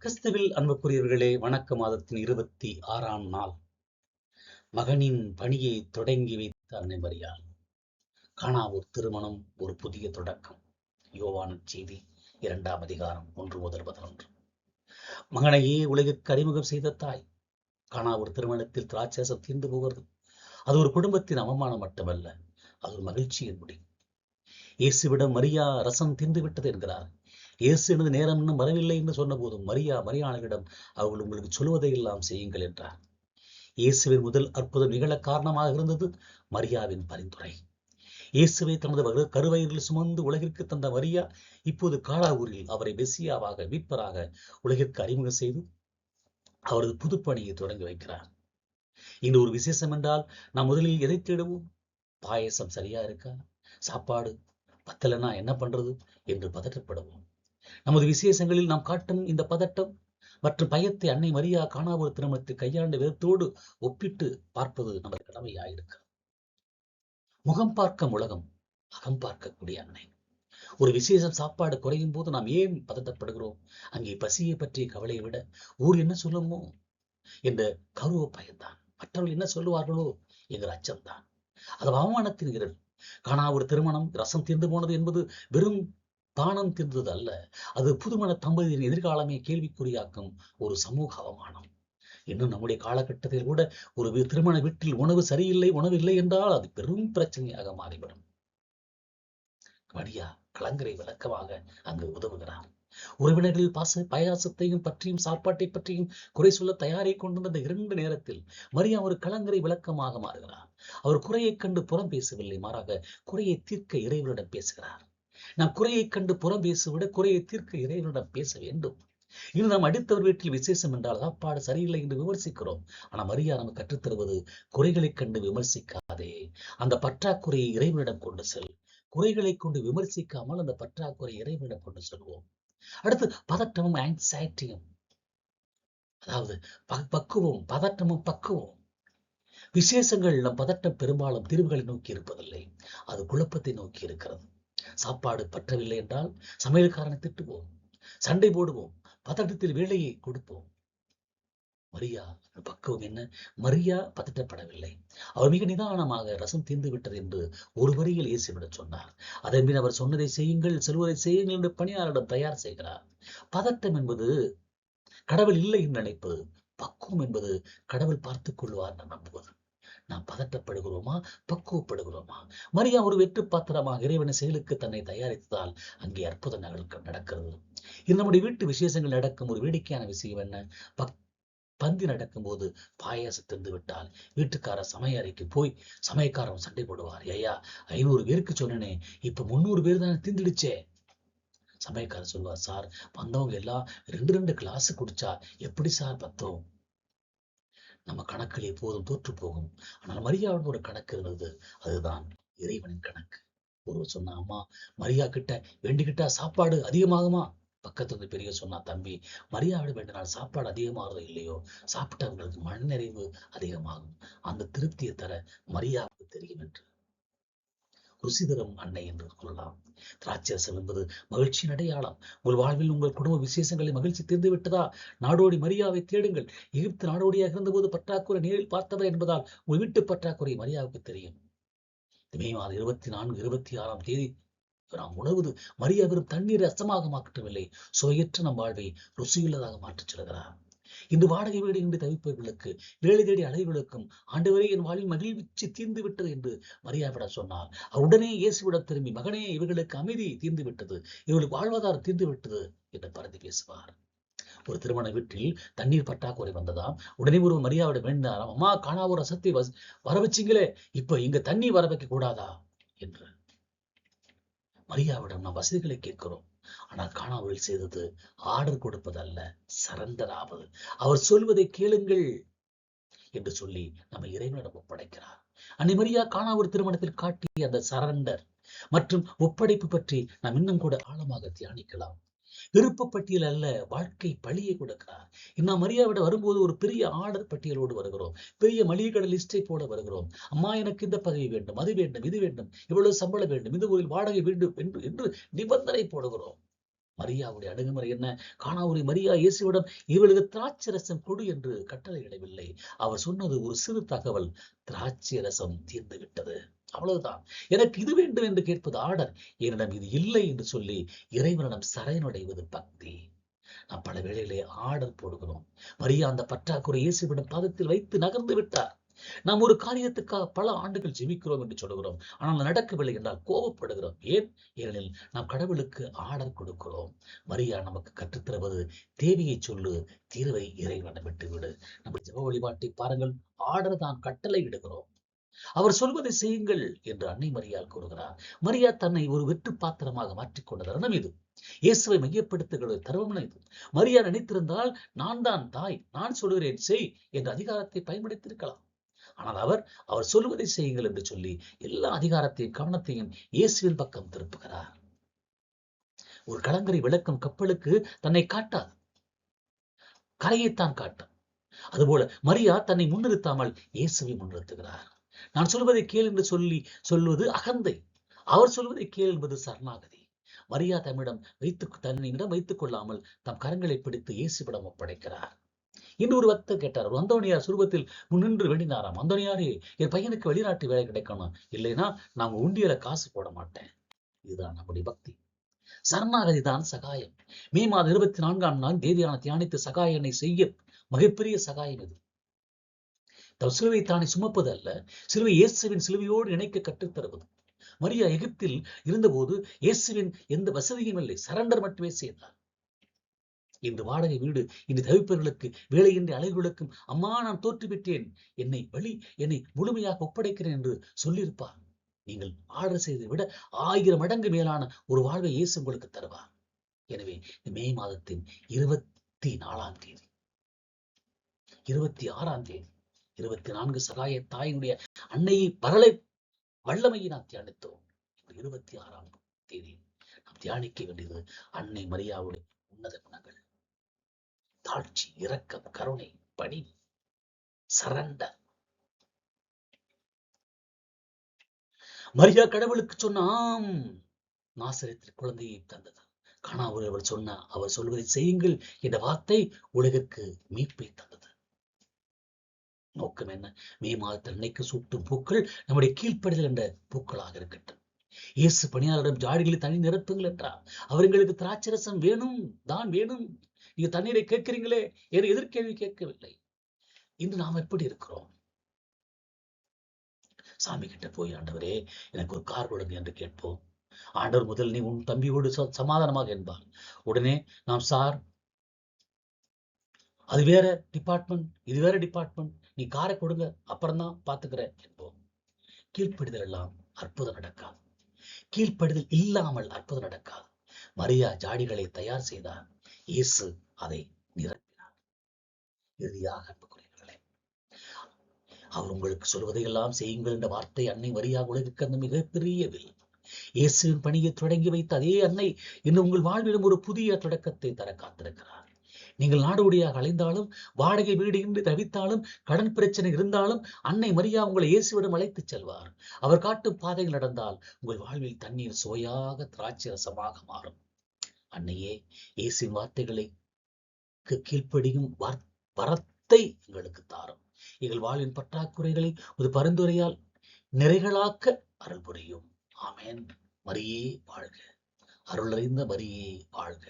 கிறிஸ்துவில் அன்புக்குரியவர்களே, வணக்க மாதத்தின் 26ஆம் நாள். மகனின் பணியை தொடங்கி வைத்த அன்னை மரியாள். கானாவூர் திருமணம் ஒரு புதிய தொடக்கம். யோவான் செய்தி 2ஆம் அதிகாரம் 1 முதல் 11. மகனையே உலகிற்கு அறிமுகம் செய்த தாய். கானாவூர் திருமணத்தில் திராட்சரசம் தீர்ந்து போகிறது. அது ஒரு குடும்பத்தின் அவமானம் மட்டுமல்ல, அது ஒரு மகிழ்ச்சியின் முடிவு. இயேசுவிடம் மரியா ரசம் தீர்ந்து விட்டது என்கிறார். இயேசு எனது நேரம் இன்னும் வரவில்லை என்று சொன்ன போதும் மரியாளிடம் அவர்கள் உங்களுக்கு சொல்வதை எல்லாம் செய்யுங்கள் என்றார். இயேசுவின் முதல் அற்புதம் நிகழ காரணமாக இருந்தது மரியாவின் பரிந்துரை. இயேசுவை தனது கருவயிற்றில் சுமந்து உலகிற்கு தந்த மரியா இப்போது கானாவூரில் அவரை மெசியாவாக மீட்பராக உலகிற்கு அறிமுகம் செய்து அவரது புதுப்பணியை தொடங்கி வைக்கிறார். இன்று ஒரு விசேஷம் என்றால் நாம் முதலில் எதை தேடுவோம்? பாயசம் சரியா இருக்கா, சாப்பாடு பத்தலனா என்ன பண்றது என்று பதற்றப்படுவோம். நமது விசேஷங்களில் நாம் காட்டும் இந்த பதட்டம் மற்றும் பயத்தை அன்னை மரியா கானாவூர் திருமணத்தை கையாண்ட விதத்தோடு ஒப்பிட்டு பார்ப்பது நமது கடமையாயிருக்க. முகம் பார்க்கும் உலகம், அகம் பார்க்கக்கூடிய அன்னை. ஒரு விசேஷம் சாப்பாடு குறையும் போது நாம் ஏன் பதட்டப்படுகிறோம்? அங்கே பசியை பற்றிய கவலையை விட ஊர் என்ன சொல்லுமோ என்ற கௌரவ பயன்தான். மற்றவர்கள் என்ன சொல்லுவார்களோ என்கிற அச்சம்தான். அது அவமானத்தின் இருள். கானாவூர் திருமணம் ரசம் தீர்ந்து போனது என்பது வெறும் தானம் தீர்ந்தது அல்ல, அது புதுமண தம்பதியின் எதிர்காலமே கேள்விக்குறியாக்கும் ஒரு சமூக அவமானம். இன்னும் நம்முடைய காலகட்டத்தில் கூட ஒரு திருமண வீட்டில் உணவு இல்லை என்றால் அது பெரும் பிரச்சனையாக மாறிவிடும். மரியா கலங்கரை விளக்கமாக அங்கு உதவுகிறார். உறவினர்களில் பாயாசத்தையும் பற்றியும் சாப்பாட்டை பற்றியும் குறை சொல்ல தயாரை கொண்டிருந்த 2 நேரத்தில் மரியா ஒரு கலங்கரை விளக்கமாக மாறுகிறார். அவர் குறையை கண்டு புறம் பேசவில்லை, மாறாக குறையை தீர்க்க இறைவனிடம் பேசுகிறார். நாம் குறையை கண்டு புறம் பேசுவிட குறையை தீர்க்க இறைவனிடம் பேச வேண்டும். இன்று நாம் அடுத்தவர் வீட்டில் விசேஷம் என்றால் சாப்பாடு சரியில்லை என்று விமர்சிக்கிறோம். ஆனால் மரியா நமக்கு கற்றுத்தருவது குறைகளை கண்டு விமர்சிக்காதே, அந்த பற்றாக்குறையை இறைவனிடம் கொண்டு செல். குறைகளை கொண்டு விமர்சிக்காமல் அந்த பற்றாக்குறை இறைவனிடம் கொண்டு செல்வோம். அடுத்து பதட்டமும் ஆங்ஸைட்டியும், அதாவது பதட்டமும் பக்குவம். விசேஷங்கள் நம் பதட்டம் பெரும்பாலும் தீர்வுகளை நோக்கி இருப்பதில்லை, அது குழப்பத்தை நோக்கி இருக்கிறது. சாப்பாடு பற்றவில்லை என்றால் சமையல்காரனை திட்டுவோம், சண்டை போடுவோம், பதட்டத்தில் வேலையை கொடுப்போம். மரியா பக்குவம் என்ன? மரியா பதட்டப்படவில்லை. அவர் மிக நிதானமாக ரசம் தீர்ந்து விட்டது என்று ஒரு வரியில் இயேசுவிடம் சொன்னார். அதன் பின் அவர் சொன்னதை செய்யுங்கள், செல்வதை செய்யுங்கள் என்று பணியாளரிடம் தயார் செய்கிறார். பதட்டம் என்பது கடவுள் இல்லை என்று நினைப்பது, பக்குவம் என்பது கடவுள் பார்த்துக் கொள்வார் என்று நம்புவது. நாம் பதட்டப்படுகிறோமா, பக்குவப்படுகிறோமா? மரியா ஒரு வெற்று பாத்திரமாக இறைவன் செயலுக்கு தன்னை தயாரித்ததால் அங்கே அற்புதம் நடக்கிறது. இது நம்முடைய வீட்டு விசேஷங்கள் நடக்கும் ஒரு வேடிக்கையான விஷயம் என்ன? பந்தி நடக்கும் போது பாயாசம் தின்று விட்டால் வீட்டுக்காரர் சமையறைக்கு போய் சமயக்காரன் சண்டை போடுவார். ஐயா, 500 பேருக்கு சொன்னனே, இப்ப 300 பேர் தானே திந்துடுச்சே. சமயக்காரர் சொல்வார், சார் வந்தவங்க எல்லாம் 2 கிளாஸ் குடிச்சா எப்படி சார் பத்தோம்? நம்ம கணக்கில் எப்போதும் தோற்று போகும். ஆனால் மரியாவுடன் ஒரு கணக்கு இருந்தது, அதுதான் இறைவனின் கணக்கு. ஒருவர் சொன்னா, அம்மா மரியா கிட்ட வேண்டிக்கிட்டா சாப்பாடு அதிகமாகுமா? பக்கத்துல பெரிய சொன்னா, தம்பி மரியாதை வேண்டினால் சாப்பாடு அதிகமாகறதோ இல்லையோ, சாப்பிட்டவங்களுக்கு மனநிறைவு அதிகமாகும். அந்த திருப்தியை தர மரியாவுக்கு தெரியும் என்று. ருசிதரும் அன்னை என்று கொள்ளலாம். திராட்சரசம் என்பது மகிழ்ச்சியின் அடையாளம். உங்கள் வாழ்வில் உங்கள் குடும்ப விசேஷங்களை மகிழ்ச்சி தீர்ந்து விட்டதா? நாடோடி மரியாவை தேடுங்கள். எகிப்து நாடோடியாக இருந்தபோது பற்றாக்குறை நேரில் பார்த்தவர் என்பதால் உங்கள் வீட்டு பற்றாக்குறை மரியாவுக்கு தெரியும். மே மாதம் 24, 26ஆம் தேதி நாம் உணவுது மரியா வெறும் தண்ணீர் ரசமாக மாற்றவில்லை, சுவையற்ற நம் வாழ்வை ருசியுள்ளதாக மாற்றச் சொல்கிறார். இன்று வாடகை வீடு என்று தவிப்பவர்களுக்கு, வேலை தேடி அலைவர்களுக்கும் ஆண்டவரே என் வாழ்வில் மகிழ்ச்சி தீர்ந்து விட்டது என்று மரியாவிடம் சொன்னார். உடனே இயேசுவிடம் திரும்பி, மகனே இவர்களுக்கு அமைதி தீர்ந்து விட்டது, இவர்களுக்கு வாழ்வாதாரம் தீர்ந்து விட்டது என்று பரந்து பேசுவார். ஒரு திருமண வீட்டில் தண்ணீர் பற்றாக்குறை வந்ததாம். உடனே ஒரு மரியாவிடம் வேண்டாராம், அம்மா கானாவூர் ரசத்தை வர வச்சிங்களே, இப்ப இங்க தண்ணி வர வைக்க கூடாதா என்று. மரியாவிடம் நாம் வசதிகளை கேட்கிறோம், ஆனால் கானாவூரில் செய்தது ஆர்டர் கொடுப்பது அல்ல, சரண்டர் ஆவது. அவர் சொல்வதை கேளுங்கள் என்று சொல்லி நம்ம இறைவனிடம் ஒப்படைக்கிறார். அன்னை மரியா கானாவூர் திருமணத்தில் காட்டிய அந்த சரண்டர் மற்றும் ஒப்படைப்பு பற்றி நாம் இன்னும் கூட ஆழமாக தியானிக்கலாம். விருப்ப பட்டியல் அல்ல, வாழ்க்கை பழியை கொடுக்கிறார். இன்னும் மரியாவிட வரும்போது ஒரு பெரிய ஆர்டர் பட்டியலோடு வருகிறோம், பெரிய மளிகை கடை லிஸ்டை போட வருகிறோம். அம்மா எனக்கு இந்த பதவி வேண்டும், அது வேண்டும், இது வேண்டும், இவ்வளவு சம்பளம் வேண்டும், இந்த ஊரில் வாடகை வேண்டும் என்று நிபந்தனை போடுகிறோம். மரியாவுடைய அணுகுமுறை என்ன? கானாவூரி மரியா இயேசுவிடம் இவளுக்கு திராட்சை ரசம் கொடு என்று கட்டளையிடவில்லை. அவர் சொன்னது ஒரு சிறு தகவல், திராட்சை ரசம் தீர்ந்து விட்டது, அவ்வளவுதான். எனக்கு இது வேண்டும் என்று கேட்பது ஆர்டர், என்னிடம் இது இல்லை என்று சொல்லி இறைவனிடம் சரணடைவது பக்தி. நாம் பல வேளையிலே ஆர்டர் போடுகிறோம். மரியா அந்த பற்றாக்குறை இயேசுவிடம் பாதத்தில் வைத்து நகர்ந்து விட்டார். நாம் ஒரு காரியத்துக்காக பல ஆண்டுகள் ஜெபிக்கிறோம் என்று சொல்லுகிறோம், ஆனால் நடக்கவில்லை என்றால் கோபப்படுகிறோம். ஏன்? ஏனெனில் நாம் கடவுளுக்கு ஆர்டர் கொடுக்கிறோம். மரியா நமக்கு கற்றுத்தருவது, தேவையை சொல்லு, தீர்வை இறைவனை விட்டுவிடு. நம்ம ஜெப வழிபாட்டை பாருங்கள், ஆர்டர் தான், கட்டளை இடுகிறோம். அவர் சொல்வதை செய்யுங்கள் என்று அன்னை மரியாள் கூறுகிறார். மரியா தன்னை ஒரு வெற்று பாத்திரமாக மாற்றிக்கொண்ட தருணம் இது. இயேசுவை மையப்படுத்துகிற தருணம் இது. மரியா நினைத்திருந்தால், நான் தான் தாய், நான் சொல்கிறேன் செய் என்ற அதிகாரத்தை பயன்படுத்தியிருக்கலாம். ஆனால் அவர் சொல்வதை செய்யுங்கள் என்று சொல்லி எல்லா அதிகாரத்தையும் கவனத்தையும் இயேசுவின் பக்கம் திருப்புகிறார். ஒரு கலங்கரை விளக்கும் கப்பலுக்கு தன்னை காட்டாது, கரையைத்தான் காட்டும். அதுபோல மரியா தன்னை முன்னிறுத்தாமல் இயேசுவை முன்னிறுத்துகிறார். நான் சொல்வதை கேள் என்று சொல்வது அகந்தை, அவர் சொல்வதை கேள் என்பது சரணாகதி. மரியா தன்னிடம் வைத்துக் கொள்ளாமல் தம் கரங்களை பிடித்து இயேசுவிடம் ஒப்படைக்கிறார். இன்னொரு பக்தர் கேட்டார். அந்தோனியார் சுரூபத்தில் முன்னின்று வேண்டினாராம், அந்தோனியாரே, என் பையனுக்கு வெளிநாட்டு வேலை கிடைக்கணும், இல்லைன்னா நாங்க உண்டியல காசு போட மாட்டேன். இதுதான் நம்முடைய பக்தி. சரணாகதி தான் சகாயம். மே மாதம் 24ஆம் நாள் தேதியான தியானித்து சகாயனை செய்ய மிகப்பெரிய சகாயம் இது. சிலுவை தானே சுமப்பது அல்ல, சிலுவை இயேசுவின் சிலுவையோடு இணைக்க கற்றுத்தருவது. மரியா எகிப்தில் இருந்தபோது இயேசுவின் எந்த வசதியும் இல்லை, சரண்டர் மட்டுமே செய்தார். இந்த வாடகை வீடு இந்த தவிப்பவர்களுக்கு, வேலையின்றி அலைகளுக்கும், அம்மா நான் தோற்றுவிட்டேன், என்னை முழுமையாக ஒப்படைக்கிறேன் என்று சொல்லியிருப்பார். நீங்கள் ஆர்டர் செய்ததை விட 1000 மடங்கு மேலான ஒரு வாழ்வை இயேசு உங்களுக்கு தருவார். எனவே மே மாதத்தின் 24ஆம் தேதி, 26ஆம் தேதி, 24 சகாய தாயினுடைய அன்னையை பரலை வல்லமையை நாம் தியானித்தோம். 26ஆம் தேதி நாம் தியானிக்க வேண்டியது அன்னை மரியாவுடைய உன்னத குணங்கள். தாழ்ச்சி, இரக்கம், கருணை, பணிவு, சரண்டர். மரியா கடவுளுக்கு சொன்னாம், நாசரேத்தில் குழந்தையை தந்தது. கானாவூரில் அவர் சொல்வதை செய்யுங்கள் என்ற வார்த்தை உலகிற்கு மீட்பை தந்தது. நோக்கம் என்ன? மே மாதத்தில் அன்னைக்கு சூட்டும் பூக்கள் நம்முடைய கீழ்ப்படிதல் என்ற பூக்களாக இருக்கட்டும். இயேசு பணியாளரிடம் ஜாடிகளை தண்ணி நிரப்புங்கள் என்றார். அவர்களுக்கு திராட்சரசம் வேணும் தான் வேணும், நீங்க தண்ணீரை கேட்கிறீங்களே என்று எதிர்கேள்வி கேட்கவில்லை. இன்று நாம் எப்படி இருக்கிறோம்? சாமி கிட்ட போய், ஆண்டவரே எனக்கு ஒரு கார் கொடுங்க என்று கேட்போம். ஆண்டவர் முதல் நீ உன் தம்பியோடு சமாதானமாக என்பார். உடனே நாம், சார் அது வேற டிபார்ட்மெண்ட், இது வேற டிபார்ட்மெண்ட், நீ காரை கொடுங்க, அப்புறம் தான் பாத்துக்கிறேன் என்போம். கீழ்ப்படிதல் எல்லாம் அற்புதம் நடக்காது. கீழ்ப்படிதல் இல்லாமல் அற்புதம் நடக்காது. மரியா ஜாடிகளை தயார் செய்தார், இயேசு அதை நிரப்பினார். இறுதியாக அன்புக்குரியவர்களே, அவர் உங்களுக்கு சொல்வதையெல்லாம் செய்யுங்கள் என்ற வார்த்தை அன்னை மரியா உலகிற்கு அந்த மிகப்பெரிய வில். இயேசுவின் பணியை தொடங்கி வைத்த அதே அன்னை இன்னும் உங்கள் வாழ்விலும் ஒரு புதிய தொடக்கத்தை தர காத்திருக்கிறார். நீங்கள் நாடோடியாக அலைந்தாலும், வாடகை வீடு இன்றி தவித்தாலும், கடன் பிரச்சனை இருந்தாலும், அன்னை மரியா உங்களை இயேசுவிடம் அழைத்துச் செல்வார். அவர் காட்டும் பாதைகள் நடந்தால் உங்கள் வாழ்வில் தண்ணீர் சுவையாக திராட்சை ரசமாக மாறும். அன்னையே, இயேசுவின் வார்த்தைகளை கீழ்ப்படியும் வரத்தை எங்களுக்கு தாரும். எங்கள் வாழ்வின் பற்றாக்குறைகளை ஒரு பரிந்துரையால் நிறைகளாக்க அருள் புரியும். ஆமென். மரியே வாழ்க. அருளறிந்த மரியே வாழ்க.